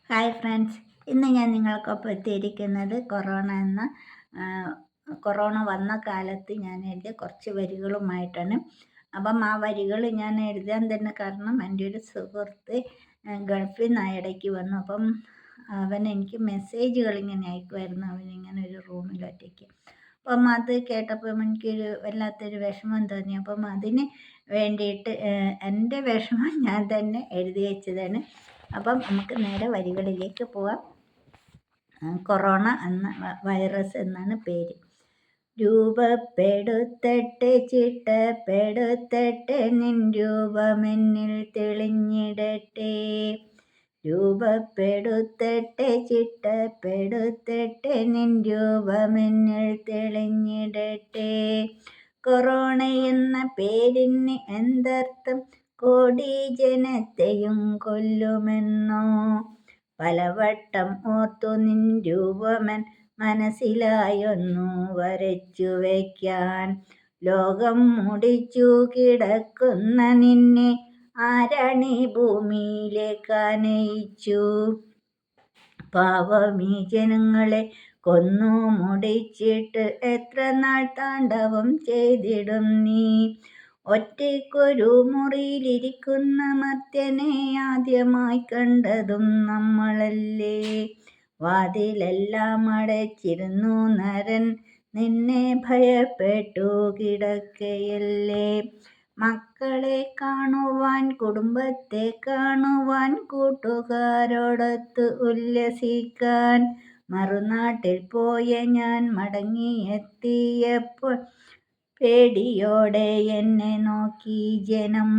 Hi friends, ഇന്ന് ഞാൻ നിങ്ങൾക്കൊപ്പം എത്തിയിരിക്കുന്നത് കൊറോണ വന്ന കാലത്ത് ഞാൻ എഴുതിയ കുറച്ച് വരികളുമായിട്ടാണ്. അപ്പം ആ വരികൾ ഞാൻ എഴുതാൻ തന്നെ കാരണം എൻ്റെ ഒരു സുഹൃത്ത് ഗൾഫിൽ നിന്ന് ഇടയ്ക്ക് വന്നു. അപ്പം അവൻ എനിക്ക് മെസ്സേജുകൾ ഇങ്ങനെ അയക്കുമായിരുന്നു. അവനിങ്ങനെ ഒരു റൂമിൽ ഒറ്റയ്ക്ക്. അപ്പം അത് കേട്ടപ്പോൾ എനിക്കൊരു വല്ലാത്തൊരു വിഷമം തോന്നി. അപ്പം അതിന് വേണ്ടിയിട്ട് എൻ്റെ വിഷമം ഞാൻ തന്നെ എഴുതി വെച്ചതാണ്. അപ്പം നമുക്ക് നേരെ വരികളിലേക്ക് പോവാം. കൊറോണ എന്ന വൈറസ് എന്നാണ് പേര്. രൂപപ്പെടുത്തട്ടെ ചിട്ടപ്പെടുത്തട്ടെ നിൻ രൂപമെന്നിൽ തെളിഞ്ഞിടട്ടെ. രൂപപ്പെടുത്തട്ടെ ചിട്ടപ്പെടുത്തട്ടെ നിൻ രൂപമെന്നിൽ തെളിഞ്ഞിടട്ടെ. കൊറോണ എന്ന പേരിന് എന്തർത്ഥം? കോടി ജനത്തെയും കൊല്ലുമെന്നോ? പലവട്ടം ഓർത്തു നിൻ രൂപമെൻ മനസ്സിലായൊന്നു വരച്ചു വയ്ക്കാൻ. ലോകം മുടിച്ചു കിടക്കുന്ന നിന്നെ ആരാണീ ഭൂമിയിലേക്കാനയിച്ചു? പാവമീ ജനങ്ങളെ കൊന്നു മുടിച്ചിട്ട് എത്ര നാൾ താണ്ഡവം ചെയ്തിടും നീ? ഒറ്റയ്ക്കൊരു മുറിയിലിരിക്കുന്ന മർത്യനെ ആദ്യമായി കണ്ടതും നമ്മളല്ലേ? വാതിലെല്ലാം അടച്ചിരുന്നു നരൻ നിന്നെ ഭയപ്പെട്ടു കിടക്കയല്ലേ? മക്കളെ കാണുവാൻ, കുടുംബത്തെ കാണുവാൻ, കൂട്ടുകാരോടൊത്ത് ഉല്ലസിക്കാൻ മറുനാട്ടിൽ പോയ ഞാൻ മടങ്ങിയെത്തിയപ്പോൾ പേടിയോടെ എന്നെ നോക്കി ജനം.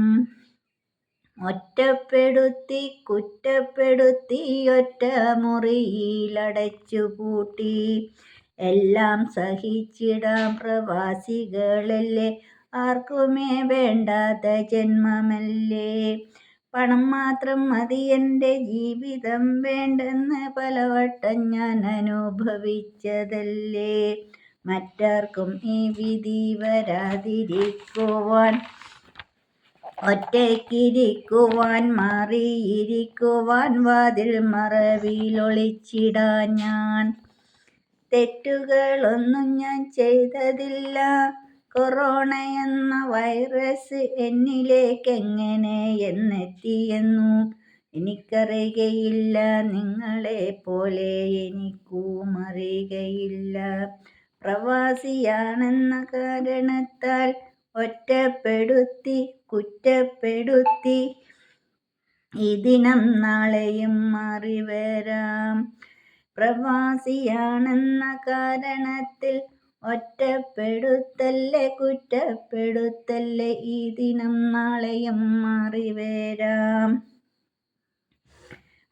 ഒറ്റപ്പെടുത്തി കുറ്റപ്പെടുത്തി ഒറ്റ മുറിയിലടച്ചു പൂട്ടി. എല്ലാം സഹിച്ചിടാം പ്രവാസികളല്ലേ, ആർക്കുമേ വേണ്ടാത്ത ജന്മമല്ലേ. പണം മാത്രം മതി എൻ്റെ ജീവിതം വേണ്ടെന്ന് പലവട്ടം ഞാൻ അനുഭവിച്ചതല്ലേ. മറ്റാർക്കും ഈ വിധി വരാതിരിക്കുവാൻ, ഒറ്റയ്ക്കിരിക്കുവാൻ, മാറിയിരിക്കുവാൻ, വാതിൽ മറവിലൊളിച്ചിടാൻ ഞാൻ. തെറ്റുകളൊന്നും ഞാൻ ചെയ്തതില്ല. കൊറോണ എന്ന വൈറസ് എന്നിലേക്കെങ്ങനെ എന്നെത്തിയെന്നു എനിക്കറിയുകയില്ല. നിങ്ങളെ പോലെ എനിക്കും അറിയുകയില്ല. പ്രവാസിയാണെന്ന കാരണത്താൽ ഒറ്റപ്പെടുത്തി കുറ്റപ്പെടുത്തി ഈ ദിനം നാളെയും മാറിവരാം. പ്രവാസിയാണെന്ന കാരണത്തിൽ ഒറ്റപ്പെടുത്തല്ലേ കുറ്റപ്പെടുത്തല്ലേ, ഈ ദിനം നാളെയും മാറിവരാം.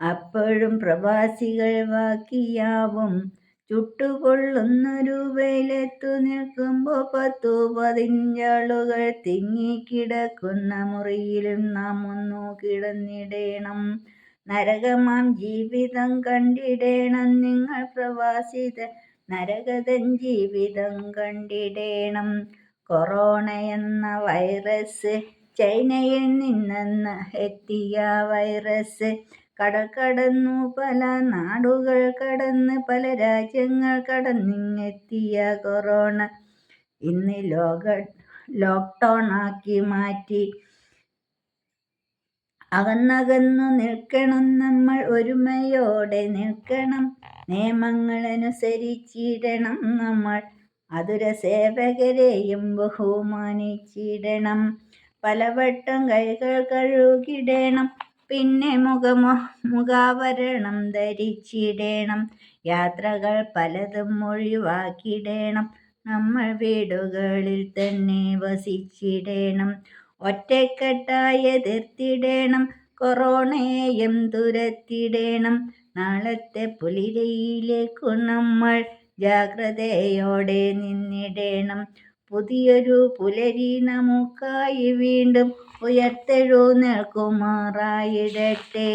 അപ്പോഴും പ്രവാസികൾ ബാക്കിയാവും. ചുട്ടുപൊള്ളുന്നൊരു വെയിലത്തു നിൽക്കുമ്പോൾ 10-15 ആളുകൾ തിങ്ങിക്കിടക്കുന്ന മുറിയിലും നാം ഒന്നു കിടന്നിടേണം. നരകമാം ജീവിതം കണ്ടിടേണം നിങ്ങൾ പ്രവാസിതൻ, നരകതൻ ജീവിതം കണ്ടിടേണം. കൊറോണ എന്ന വൈറസ് ചൈനയിൽ നിന്നെന്ന് എത്തിയ വൈറസ്. കടൽ കടന്നു പല നാടുകൾ കടന്ന് പല രാജ്യങ്ങൾ കടന്നിങ്ങെത്തിയ കൊറോണ ഇന്ന് ലോക്ക്ഡൗൺ ആക്കി മാറ്റി. അകന്നകന്നു നിൽക്കണം നമ്മൾ, ഒരുമയോടെ നിൽക്കണം, നിയമങ്ങൾ അനുസരിച്ചിടണം നമ്മൾ, അതുര സേവകരെയും ബഹുമാനിച്ചിടണം. പലവട്ടം കൈകൾ കഴുകിടണം, പിന്നെ മുഖാവരണം ധരിച്ചിടണം. യാത്രകൾ പലതും ഒഴിവാക്കിടണം, നമ്മൾ വീടുകളിൽ തന്നെ വസിച്ചിടണം. ഒറ്റക്കെട്ടായി എതിർത്തിടണം, കൊറോണയെയും തുരത്തിടണം. നാളത്തെ പുലരിയിലേക്കു നമ്മൾ ജാഗ്രതയോടെ നിന്നിടണം. പുതിയൊരു പുലരി നമുക്കായി വീണ്ടും ഉയർത്തെഴുന്നേൽക്കുമാറായിടട്ടെ.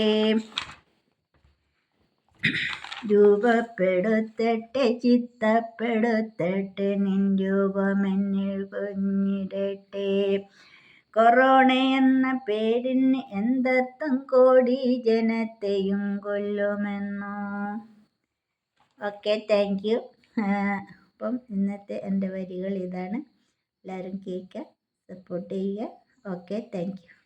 രൂപപ്പെടുത്തട്ടെ ചിത്തപ്പെടുത്തട്ടെ നിൻ രൂപമെന്നിൽ പൊങ്ങിടട്ടെ. കൊറോണ എന്ന പേരിന് എന്തർത്ഥം, കോടി ജനത്തെയും കൊല്ലുമെന്നോ. Okay, thank you. അപ്പം ഇന്നത്തെ എൻ്റെ വരികൾ ഇതാണ്. എല്ലാവരും കേൾക്കുക, സപ്പോർട്ട് ചെയ്യുക. Okay, thank U.